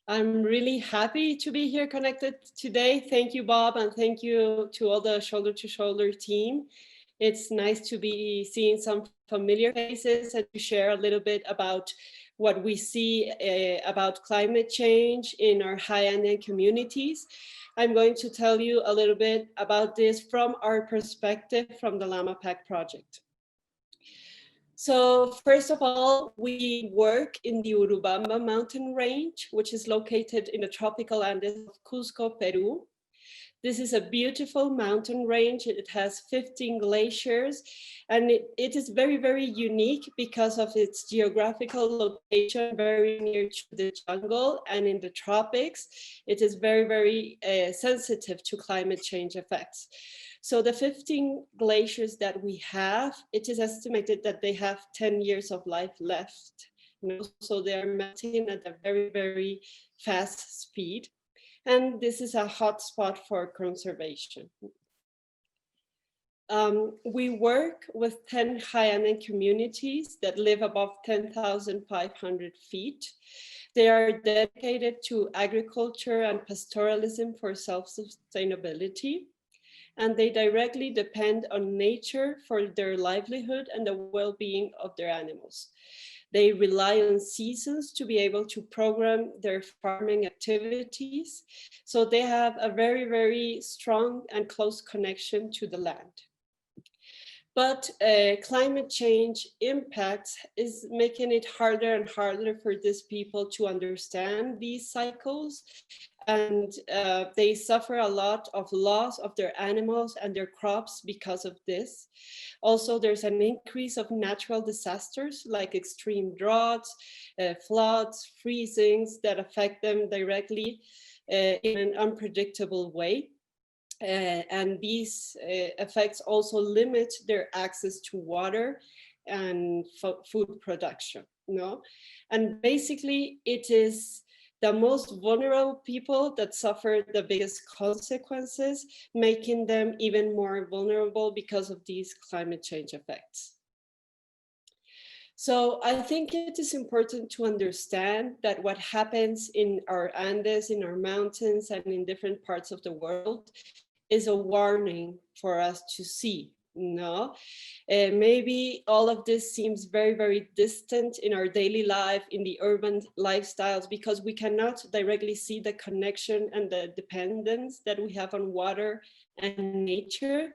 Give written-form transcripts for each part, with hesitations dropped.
I'm really happy to be here connected today. Thank you, Bob, and thank you to all the Shoulder to Shoulder team. It's nice to be seeing some familiar faces and to share a little bit about what we see about climate change in our high-end communities. I'm going to tell you a little bit about this from our perspective from the Llama Pack project. So first of all, we work in the Urubamba mountain range, which is located in the tropical Andes of Cusco, Peru. This is a beautiful mountain range. It has 15 glaciers, and it is very, very unique because of its geographical location, very near to the jungle and in the tropics. It is very, very sensitive to climate change effects. So the 15 glaciers that we have, it is estimated that they have 10 years of life left. So they are melting at a very, very fast speed. And this is a hotspot for conservation. We work with 10 high-end communities that live above 10,500 feet. They are dedicated to agriculture and pastoralism for self-sustainability, and they directly depend on nature for their livelihood and the well-being of their animals. They rely on seasons to be able to program their farming activities. So they have a very, very strong and close connection to the land. But climate change impacts is making it harder and harder for these people to understand these cycles. And they suffer a lot of loss of their animals and their crops because of this. Also, there's an increase of natural disasters like extreme droughts, floods, freezings that affect them directly in an unpredictable way. And these effects also limit their access to water and food production. No? And basically, it is the most vulnerable people that suffer the biggest consequences, making them even more vulnerable because of these climate change effects. So I think it is important to understand that what happens in our Andes, in our mountains, and in different parts of the world is a warning for us to see. No, maybe all of this seems very, very distant in our daily life, in the urban lifestyles, because we cannot directly see the connection and the dependence that we have on water and nature.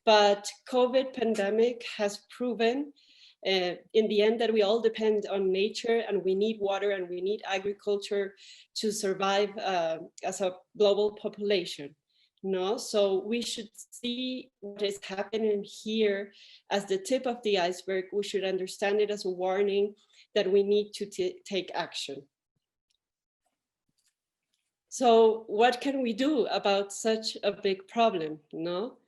But COVID pandemic has proven in the end that we all depend on nature, and we need water and we need agriculture to survive as a global population. No, so we should see what is happening here as the tip of the iceberg. We should understand it as a warning that we need to take action. So what can we do about such a big problem? No,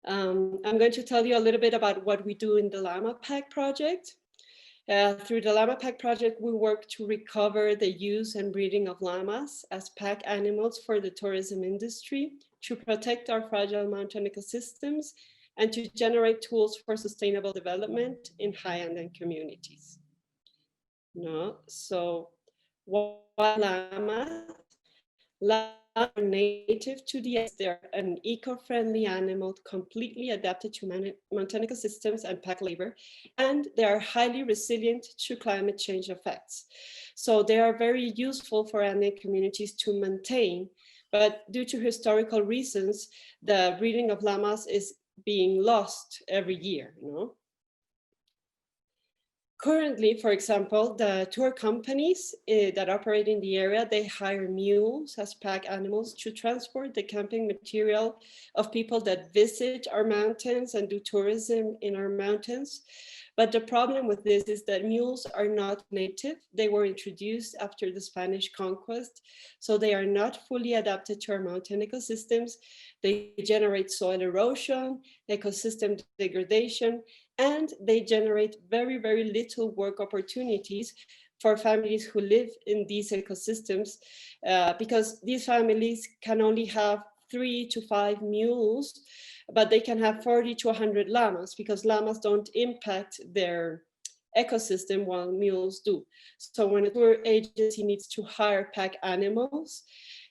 I'm going to tell you a little bit about what we do in the Llama Pack project. Through the Llama Pack project, we work to recover the use and breeding of llamas as pack animals for the tourism industry, to protect our fragile mountain ecosystems, and to generate tools for sustainable development in high-end communities. No, so why llamas? Llamas are native to the Andes. They're an eco-friendly animal, completely adapted to mountain ecosystems and pack labor, and they are highly resilient to climate change effects. So they are very useful for Andean communities to maintain, but due to historical reasons, the breeding of llamas is being lost every year. No? Currently, for example, the tour companies that operate in the area, they hire mules as pack animals to transport the camping material of people that visit our mountains and do tourism in our mountains. But the problem with this is that mules are not native. They were introduced after the Spanish conquest, so they are not fully adapted to our mountain ecosystems. They generate soil erosion, ecosystem degradation, and they generate very, very little work opportunities for families who live in these ecosystems, because these families can only have 3 to 5 mules, but they can have 40 to 100 llamas, because llamas don't impact their ecosystem while mules do. So when a tour agency needs to hire pack animals,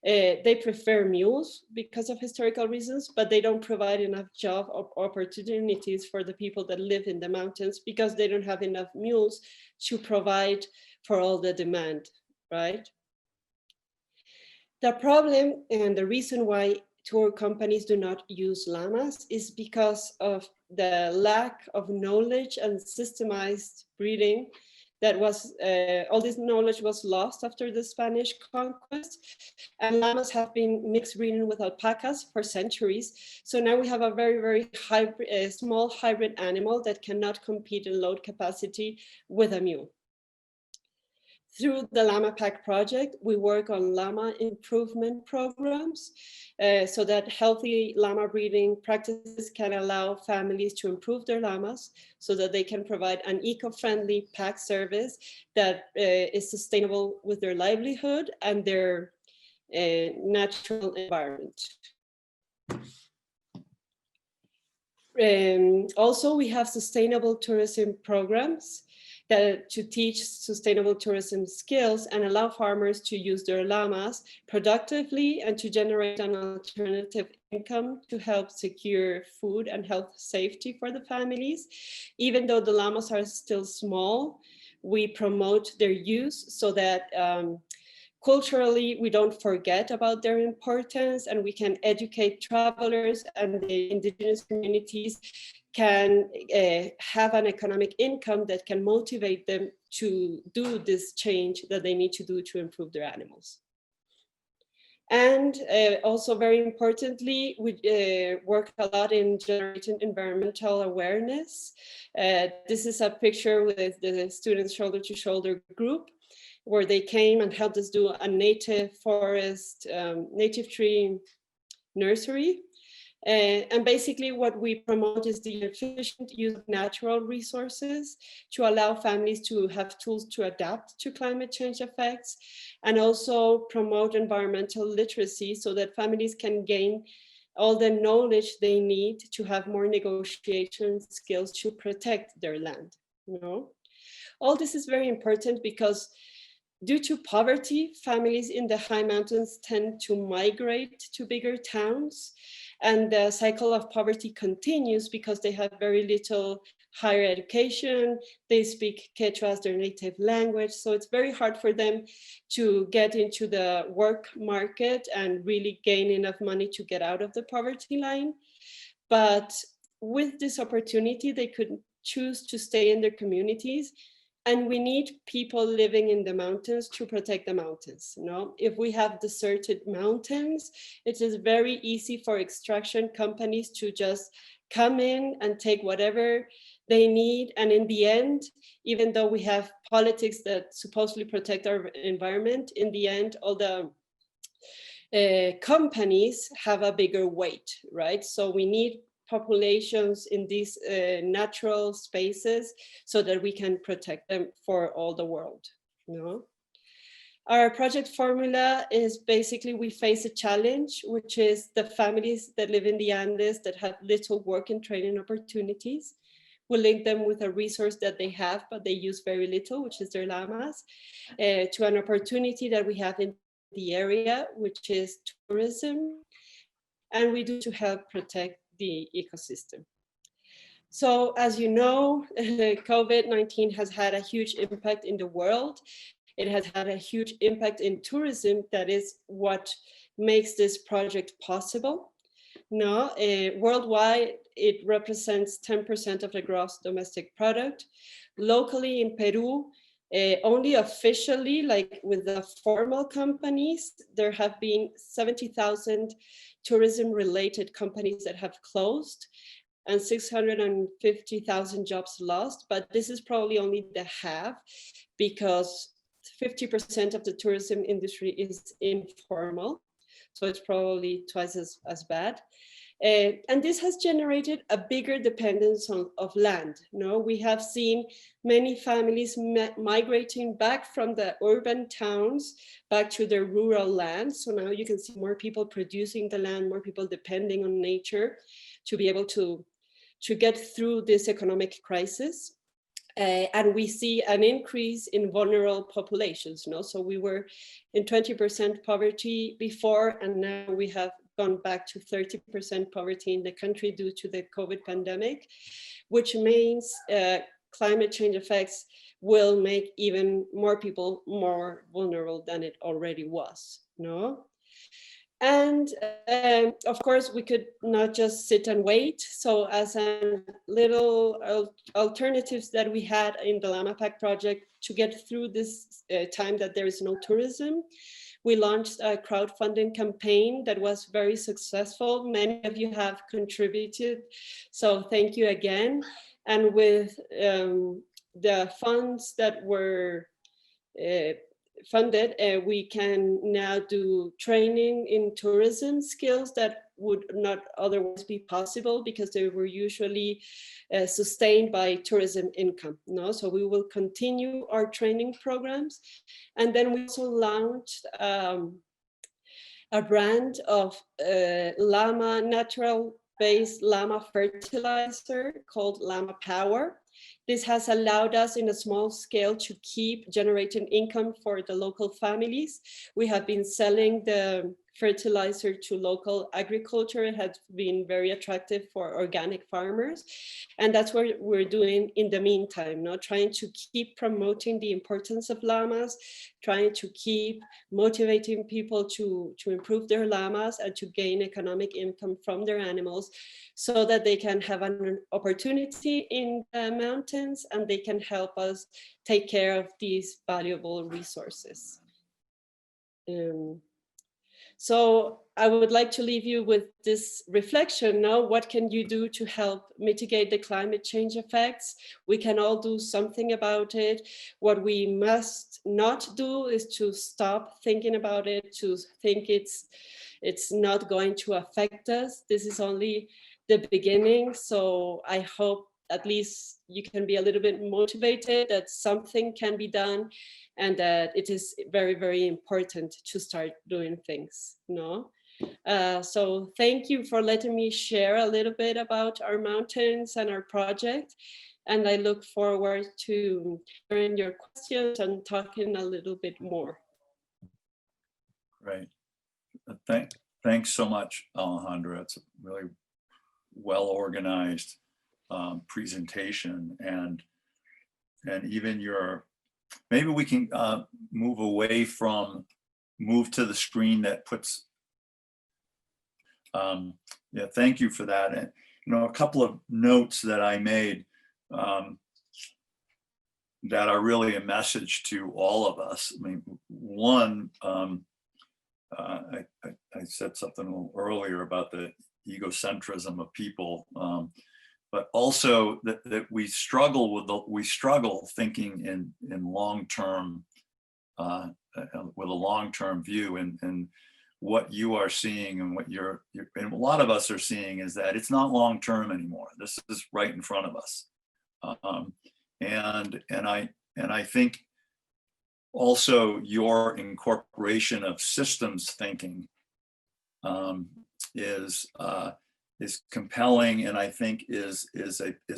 they prefer mules because of historical reasons, but they don't provide enough job opportunities for the people that live in the mountains because they don't have enough mules to provide for all the demand, right? The problem and the reason why tour companies do not use llamas is because of the lack of knowledge and systemized breeding that was, all this knowledge was lost after the Spanish conquest. And llamas have been mixed breeding with alpacas for centuries. So now we have a very, very hybrid, small hybrid animal that cannot compete in load capacity with a mule. Through the Llama Pack project, we work on llama improvement programs so that healthy llama breeding practices can allow families to improve their llamas so that they can provide an eco-friendly pack service that is sustainable with their livelihood and their natural environment. Also, we have sustainable tourism programs to teach sustainable tourism skills and allow farmers to use their llamas productively and to generate an alternative income to help secure food and health safety for the families. Even though the llamas are still small, we promote their use so that culturally, we don't forget about their importance, and we can educate travelers, and the indigenous communities can have an economic income that can motivate them to do this change that they need to do to improve their animals. And also very importantly, we work a lot in generating environmental awareness. This is a picture with the students shoulder to shoulder group, where they came and helped us do a native forest, native tree nursery. And basically what we promote is the efficient use of natural resources to allow families to have tools to adapt to climate change effects, and also promote environmental literacy so that families can gain all the knowledge they need to have more negotiation skills to protect their land. You know? All this is very important because due to poverty, families in the high mountains tend to migrate to bigger towns, and the cycle of poverty continues because they have very little higher education. They speak Quechua as their native language, so it's very hard for them to get into the work market and really gain enough money to get out of the poverty line. But with this opportunity, they could choose to stay in their communities. And we need people living in the mountains to protect the mountains. You know? If we have deserted mountains, it is very easy for extraction companies to just come in and take whatever they need. And in the end, even though we have politics that supposedly protect our environment, in the end, all the companies have a bigger weight, right? So we need populations in these natural spaces so that we can protect them for all the world. You know? Our project formula is basically we face a challenge, which is the families that live in the Andes that have little work and training opportunities. We link them with a resource that they have, but they use very little, which is their llamas, to an opportunity that we have in the area, which is tourism. And we do to help protect the ecosystem. So as you know, COVID-19 has had a huge impact in the world. It has had a huge impact in tourism. That is what makes this project possible. No, worldwide, it represents 10% of the gross domestic product. Locally in Peru, only officially, like with the formal companies, there have been 70,000 tourism-related companies that have closed and 650,000 jobs lost. But this is probably only the half because 50% of the tourism industry is informal. So it's probably twice as bad. And this has generated a bigger dependence of land. No, we have seen many families migrating back from the urban towns back to their rural land. So now you can see more people producing the land, more people depending on nature to be able to get through this economic crisis. And we see an increase in vulnerable populations. So we were in 20% poverty before, and now we have gone back to 30% poverty in the country due to the COVID pandemic, which means climate change effects will make even more people more vulnerable than it already was. And of course, we could not just sit and wait. So as a little alternatives that we had in the Llama Pack project to get through this time that there is no tourism, we launched a crowdfunding campaign that was very successful. Many of you have contributed, so thank you again. And with the funds that were funded, we can now do training in tourism skills that would not otherwise be possible because they were usually sustained by tourism income. So we will continue our training programs. And then we also launched a brand of Llama, natural-based Llama fertilizer called Llama Power. This has allowed us in a small scale to keep generating income for the local families. We have been selling the fertilizer to local agriculture. It has been very attractive for organic farmers. And that's what we're doing in the meantime, trying to keep promoting the importance of llamas, trying to keep motivating people to improve their llamas and to gain economic income from their animals so that they can have an opportunity in the mountains and they can help us take care of these valuable resources. So I would like to leave you with this reflection now. What can you do to help mitigate the climate change effects? We can all do something about it. What we must not do is to stop thinking about it, to think it's not going to affect us. This is only the beginning. So I hope at least you can be a little bit motivated that something can be done and that it is very, very important to start doing things. So thank you for letting me share a little bit about our mountains and our project. And I look forward to hearing your questions and talking a little bit more. Great. Thanks so much, Alejandra. It's a really well-organized presentation, and even your, maybe we can move to the screen that puts, yeah, thank you for that. And a couple of notes that I made that are really a message to all of us. I mean, one, I said something a little earlier about the egocentrism of people, but also that we struggle thinking in long-term, with a long-term view, and what you are seeing and what and a lot of us are seeing is that it's not long-term anymore. This is right in front of us, and I think also your incorporation of systems thinking is compelling, and I think is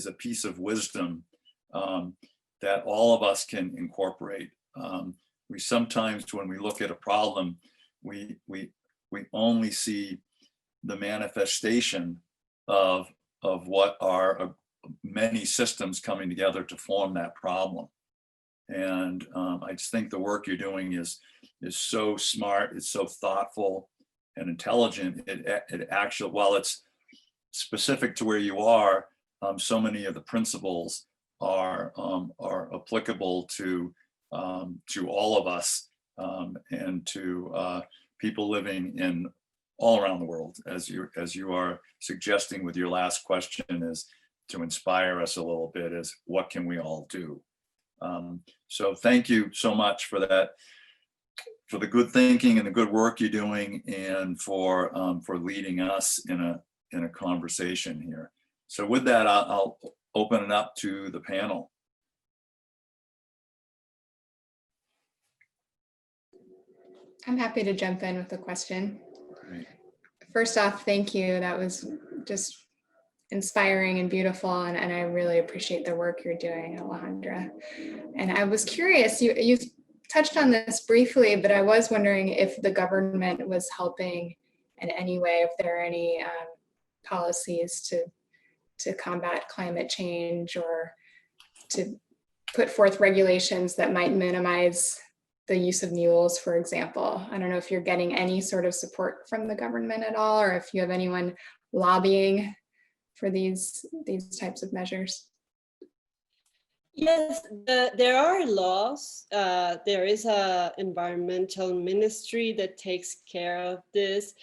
a piece of wisdom that all of us can incorporate. We sometimes, when we look at a problem, we only see the manifestation of what are many systems coming together to form that problem. And I just think the work you're doing is so smart, it's so thoughtful and intelligent. It actually, while it's specific to where you are, so many of the principles are applicable to all of us, and to people living in all around the world, as you are suggesting with your last question, is to inspire us a little bit, is what can we all do? So thank you so much for that, for the good thinking and the good work you're doing, and for leading us in a conversation here. So with that, I'll open it up to the panel. I'm happy to jump in with a question. Great. First off, thank you. That was just inspiring and beautiful, and I really appreciate the work you're doing, Alejandra. And I was curious, you touched on this briefly, but I was wondering if the government was helping in any way, if there are any policies to combat climate change or to put forth regulations that might minimize the use of mules, for example. I don't know if you're getting any sort of support from the government at all, or if you have anyone lobbying for these types of measures. Yes, there are laws. There is an environmental ministry that takes care of this,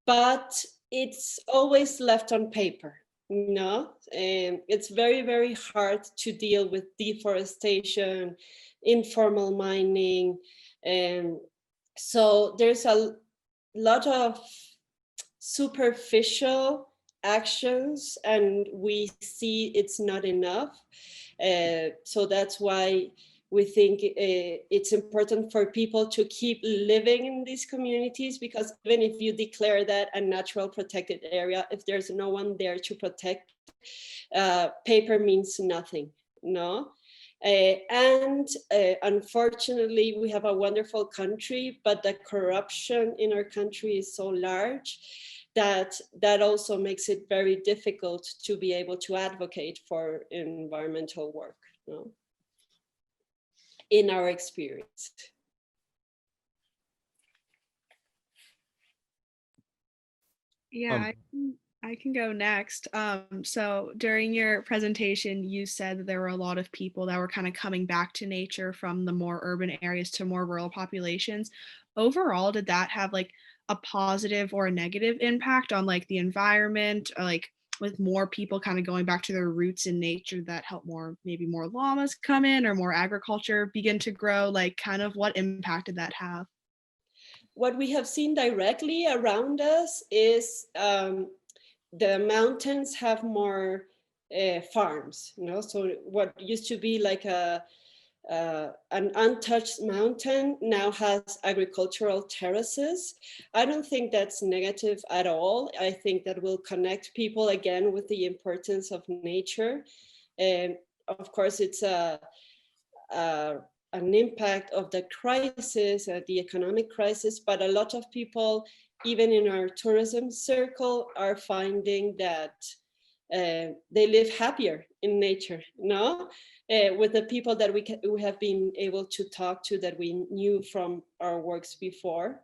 but it's always left on paper. And it's very, very hard to deal with deforestation, informal mining, and so there's a lot of superficial actions, and we see it's not enough. So that's why we think it's important for people to keep living in these communities, because even if you declare that a natural protected area, if there's no one there to protect, paper means nothing, no? Unfortunately, we have a wonderful country, but the corruption in our country is so large that also makes it very difficult to be able to advocate for environmental work, no? In our experience. Yeah, I can go next. So during your presentation, you said that there were a lot of people that were kind of coming back to nature from the more urban areas to more rural populations. Overall, did that have like a positive or a negative impact on like the environment, or like with more people kind of going back to their roots in nature that help more, maybe more llamas come in or more agriculture begin to grow? Like kind of what impact did that have? What we have seen directly around us is the mountains have more farms, so what used to be like an untouched mountain now has agricultural terraces. I don't think that's negative at all. I think that will connect people again with the importance of nature. And of course, it's an impact of the crisis, the economic crisis, but a lot of people, even in our tourism circle, are finding that they live happier in nature, with the people that we have been able to talk to that we knew from our works before.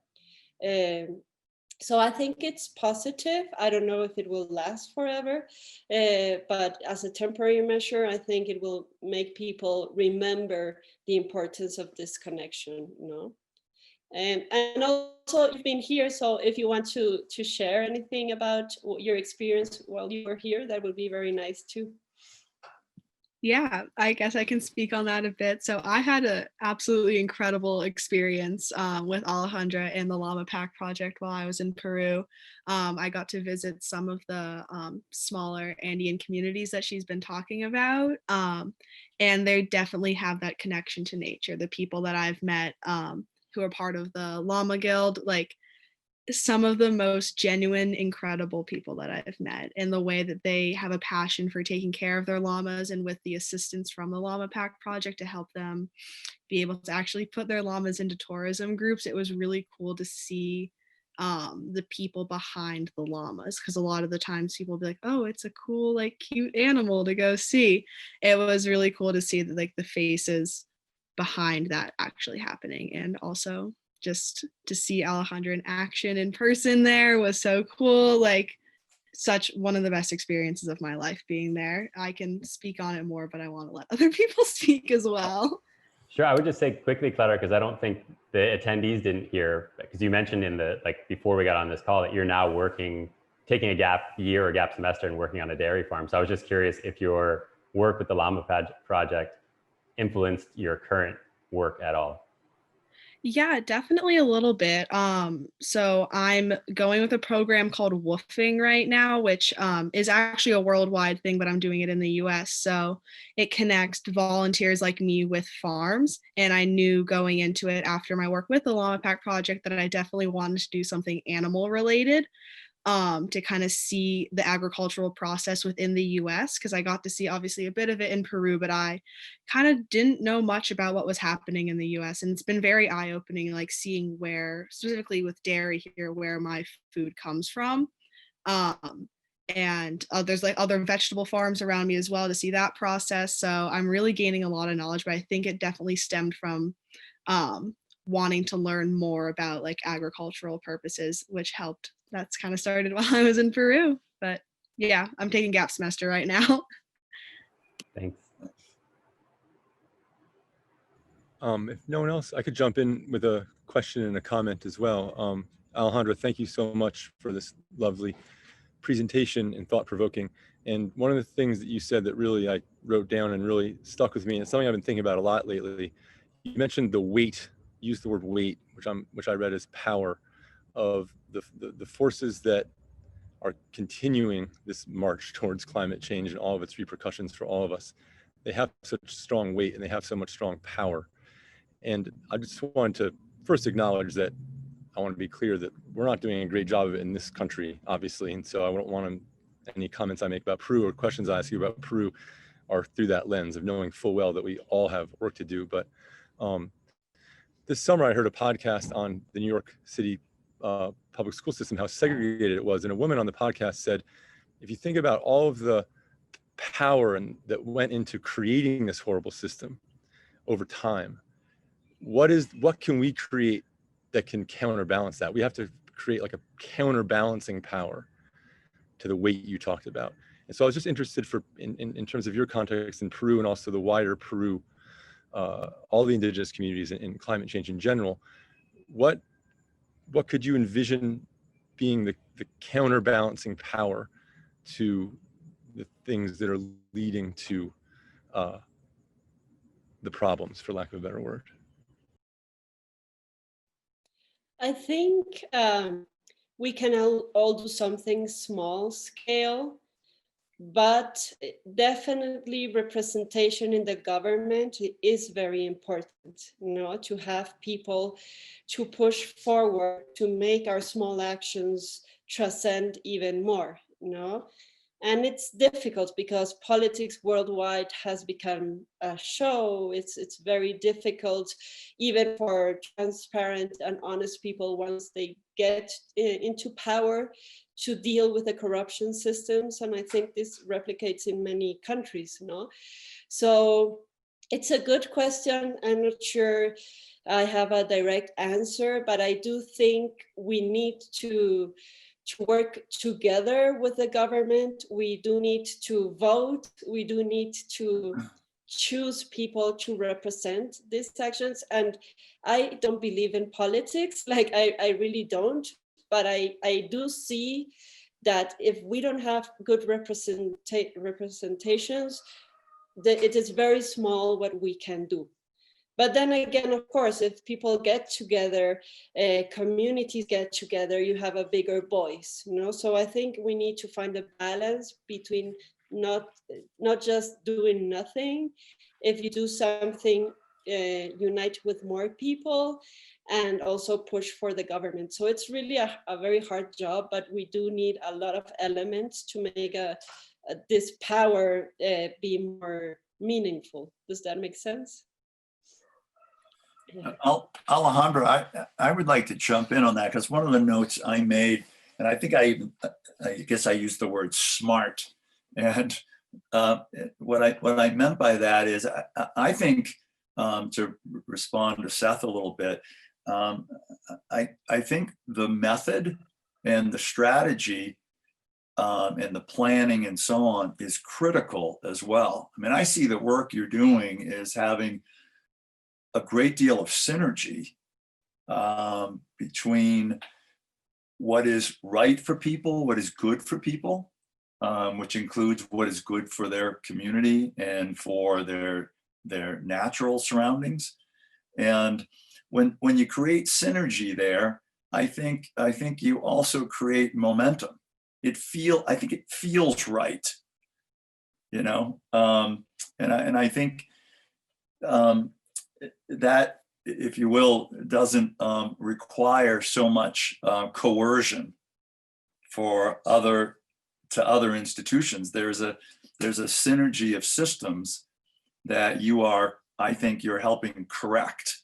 So I think it's positive. I don't know if it will last forever, but as a temporary measure, I think it will make people remember the importance of this connection, And also you've been here, so if you want to share anything about your experience while you were here, that would be very nice too. Yeah, I guess I can speak on that a bit. So I had an absolutely incredible experience with Alejandra and the Llama Pack project while I was in Peru. I got to visit some of the smaller Andean communities that she's been talking about. And they definitely have that connection to nature. The people that I've met who are part of the Llama Guild, like some of the most genuine, incredible people that I've met, and the way that they have a passion for taking care of their llamas, and with the assistance from the Llama Pack project to help them be able to actually put their llamas into tourism groups. It was really cool to see the people behind the llamas, because a lot of the times people will be like, oh, it's a cool, like cute animal to go see. It was really cool to see like the faces behind that actually happening. And also just to see Alejandra in action in person there was so cool. Like such one of the best experiences of my life being there. I can speak on it more, but I want to let other people speak as well. Sure, I would just say quickly, Clara, because I don't think the attendees didn't hear, because you mentioned in the, like before we got on this call, that you're now working, taking a gap year or gap semester and working on a dairy farm. So I was just curious if your work with the Llama project influenced your current work at all. Yeah, definitely a little bit. So I'm going with a program called Woofing right now, which is actually a worldwide thing, but I'm doing it in the US. So it connects volunteers like me with farms. And I knew going into it after my work with the Llama Pack project that I definitely wanted to do something animal related. to kind of see the agricultural process within the US, because I got to see obviously a bit of it in Peru, but I kind of didn't know much about what was happening in the US. And it's been very eye-opening, like seeing where, specifically with dairy here, where my food comes from. And there's like other vegetable farms around me as well to see that process. So I'm really gaining a lot of knowledge, but I think it definitely stemmed from wanting to learn more about like agricultural purposes, which helped. That's kind of started while I was in Peru. But yeah, I'm taking gap semester right now. Thanks. If no one else, I could jump in with a question and a comment as well. Alejandra, thank you so much for this lovely presentation and thought-provoking. And one of the things that you said that really I wrote down and really stuck with me, and it's something I've been thinking about a lot lately, you mentioned the weight, used the word weight, which I read as power, of the forces that are continuing this march towards climate change and all of its repercussions for all of us. They have such strong weight and they have so much strong power. And I just wanted to first acknowledge that I want to be clear that we're not doing a great job of it in this country, obviously. And so I don't want any comments I make about Peru or questions I ask you about Peru are through that lens of knowing full well that we all have work to do. But this summer I heard a podcast on the New York City public school system, how segregated it was. And a woman on the podcast said, if you think about all of the power that went into creating this horrible system over time, what can we create that can counterbalance that? We have to create like a counterbalancing power to the weight you talked about. And so I was just interested in terms of your context in Peru and also the wider Peru, all the indigenous communities and climate change in general, what could you envision being the counterbalancing power to the things that are leading to the problems, for lack of a better word? I think we can all do something small scale, but definitely representation in the government is very important, to have people to push forward, to make our small actions transcend even more, And it's difficult because politics worldwide has become a show. It's very difficult, even for transparent and honest people, once they get into power, to deal with the corruption systems. And I think this replicates in many countries, So it's a good question. I'm not sure I have a direct answer, but I do think we need to work together with the government. We do need to vote. We do need to choose people to represent these actions. And I don't believe in politics, I really don't, but I do see that if we don't have good representations, that it is very small what we can do. But then again, of course, if people get together, communities get together, you have a bigger voice, So I think we need to find a balance between not just doing nothing. If you do something, unite with more people and also push for the government. So it's really a very hard job, but we do need a lot of elements to make this power be more meaningful. Does that make sense? Alejandra, I would like to jump in on that, because one of the notes I made, and I think I guess I used the word smart, and what I meant by that is I think, to respond to Seth a little bit, I think the method and the strategy and the planning and so on is critical as well. I mean, I see the work you're doing is having a great deal of synergy between what is right for people, what is good for people, which includes what is good for their community and for their natural surroundings. And when you create synergy there, I think you also create momentum. I think it feels right, and I think that, if you will, doesn't require so much coercion for other institutions. There's a synergy of systems that I think you're helping correct,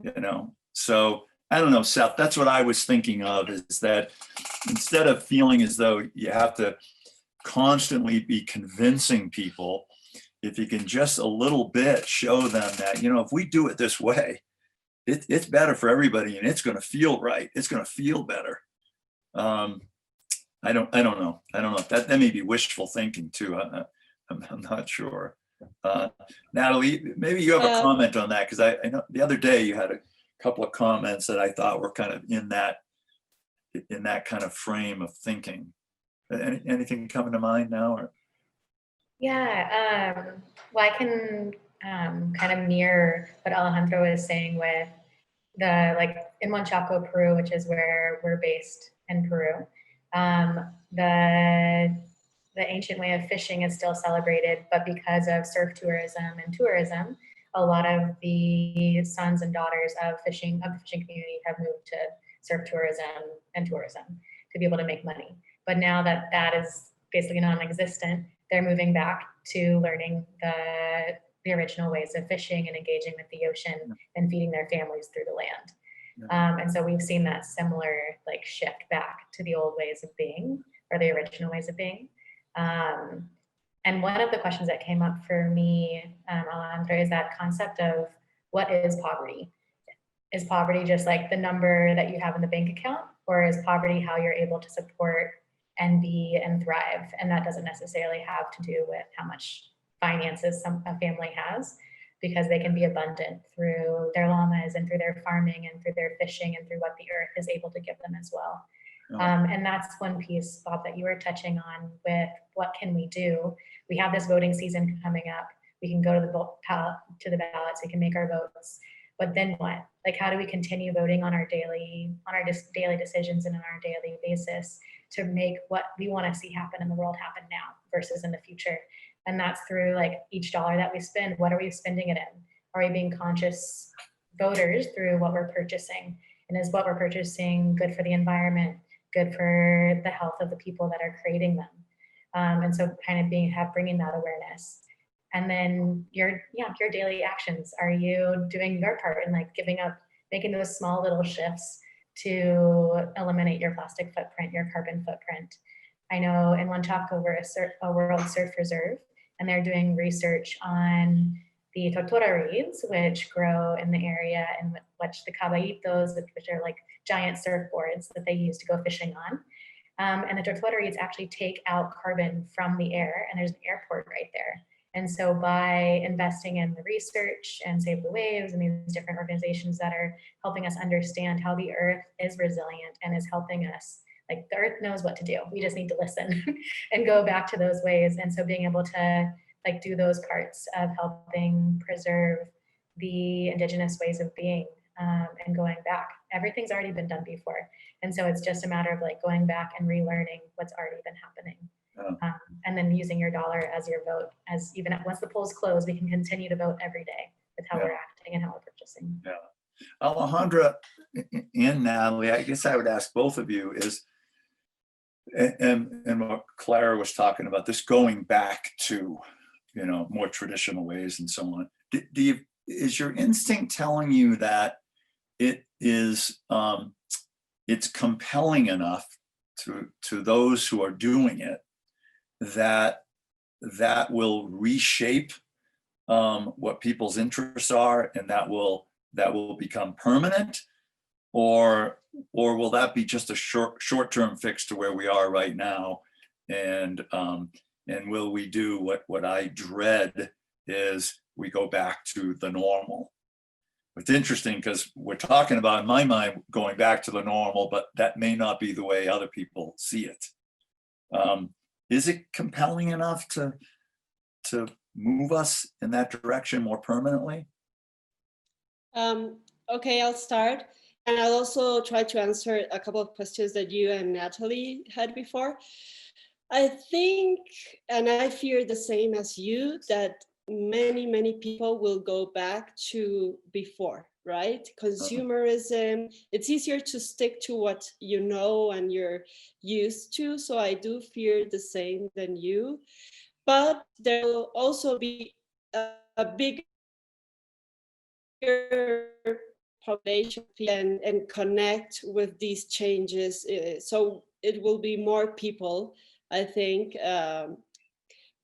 you know? So I don't know, Seth, that's what I was thinking of, is that instead of feeling as though you have to constantly be convincing people, if you can just a little bit show them that, you know, if we do it this way, it's better for everybody and it's going to feel right. It's going to feel better. I don't know. That may be wishful thinking too. I'm not sure. Natalie, maybe you have a comment on that, because I know the other day you had a couple of comments that I thought were kind of in that kind of frame of thinking. Anything coming to mind now? Or? Yeah, well, I can kind of mirror what Alejandra was saying with like in Huanchaco, Peru, which is where we're based in Peru. The ancient way of fishing is still celebrated, but because of surf tourism and tourism, a lot of the sons and daughters of the fishing community have moved to surf tourism and tourism to be able to make money. But now that that is basically non-existent, they're moving back to learning the original ways of fishing and engaging with the ocean and feeding their families through the land. And so we've seen that similar like shift back to the old ways of being, or the original ways of being. And one of the questions that came up for me, Alejandra, is that concept of what is poverty? Is poverty just like the number that you have in the bank account, or is poverty how you're able to support and be and thrive? And that doesn't necessarily have to do with how much finances a family has, because they can be abundant through their llamas and through their farming and through their fishing and through what the earth is able to give them as well. And that's one piece, Bob, that you were touching on with what can we do? We have this voting season coming up. We can go to the ballots, we can make our votes, but then what? Like, how do we continue voting on our daily decisions and on our daily basis to make what we want to see happen in the world happen now versus in the future? And that's through like each dollar that we spend, what are we spending it in? Are we being conscious voters through what we're purchasing? And is what we're purchasing good for the environment, good for the health of the people that are creating them? And so kind of bringing that awareness. And then your daily actions. Are you doing your part in like making those small little shifts to eliminate your plastic footprint, your carbon footprint? I know in Huanchaco, we're a World Surf Reserve, and they're doing research on the tortuga reeds, which grow in the area, and which the caballitos, which are like giant surfboards that they use to go fishing on. And the tortuga reeds actually take out carbon from the air, and there's an airport right there. And so by investing in the research and Save the Waves and these different organizations that are helping us understand how the earth is resilient and is helping us, like the earth knows what to do. We just need to listen and go back to those ways. And so being able to like do those parts of helping preserve the indigenous ways of being and going back. Everything's already been done before. And so it's just a matter of like going back and relearning what's already been happening. And then using your dollar as your vote, as even once the polls close, we can continue to vote every day with how we're acting and how we're purchasing. Yeah. Alejandra and Natalie, I guess I would ask both of you is, and what Clara was talking about, this going back to, you know, more traditional ways and so on. Is your instinct telling you that it is, it's compelling enough to those who are doing it, that will reshape what people's interests are, and that will become permanent, or will that be just a short-term fix to where we are right now, and will we do what I dread is we go back to the normal? It's interesting because we're talking about, in my mind, going back to the normal, but that may not be the way other people see it. Is it compelling enough to move us in that direction more permanently? Okay, I'll start. And I'll also try to answer a couple of questions that you and Natalie had before. I think, and I fear the same as you, that many people will go back to before, right? Consumerism. It's easier to stick to what you know and you're used to. So I do fear the same than you. But there will also be a bigger population and connect with these changes. So it will be more people, I think,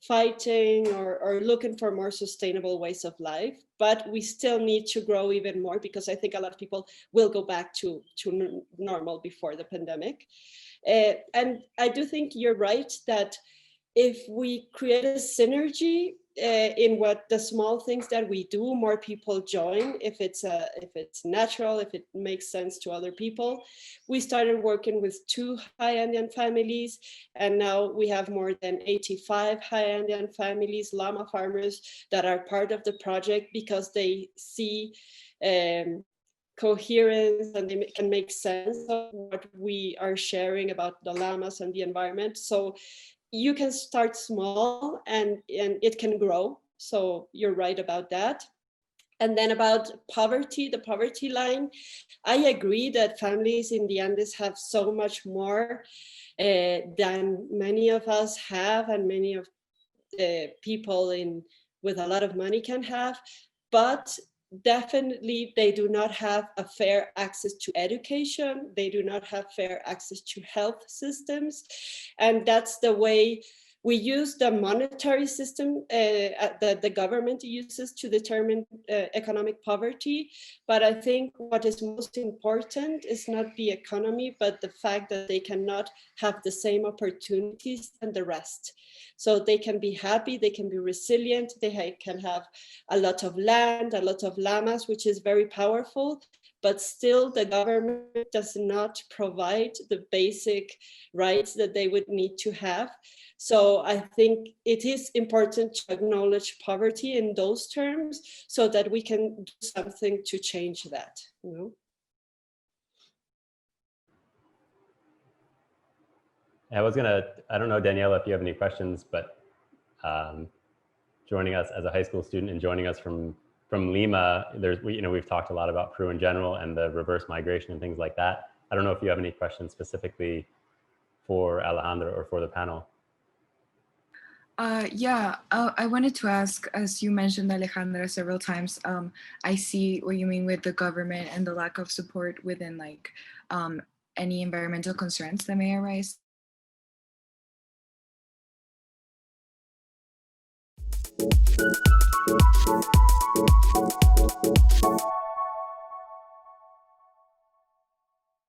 fighting or looking for more sustainable ways of life. But we still need to grow even more, because I think a lot of people will go back to normal before the pandemic. And I do think you're right that if we create a synergy in what the small things that we do, more people join. If it's natural, if it makes sense to other people. We started working with 2 high Andean families, and now we have more than 85 high Andean families, llama farmers, that are part of the project because they see coherence and they can make sense of what we are sharing about the llamas and the environment. So you can start small and it can grow. So you're right about that. And then about poverty, the poverty line, I agree that families in the Andes have so much more than many of us have, and many of the people with a lot of money can have. But definitely they do not have a fair access to education. They do not have fair access to health systems. And that's the way we use the monetary system that the government uses to determine economic poverty. But I think what is most important is not the economy, but the fact that they cannot have the same opportunities than the rest. So they can be happy, they can be resilient, they can have a lot of land, a lot of llamas, which is very powerful, but still the government does not provide the basic rights that they would need to have. So I think it is important to acknowledge poverty in those terms so that we can do something to change that, you know? I don't know, Daniela, if you have any questions, but joining us as a high school student and joining us from Lima, we've talked a lot about Peru in general and the reverse migration and things like that. I don't know if you have any questions specifically for Alejandra or for the panel. Yeah, I wanted to ask, as you mentioned, Alejandra, several times, I see what you mean with the government and the lack of support within like any environmental concerns that may arise.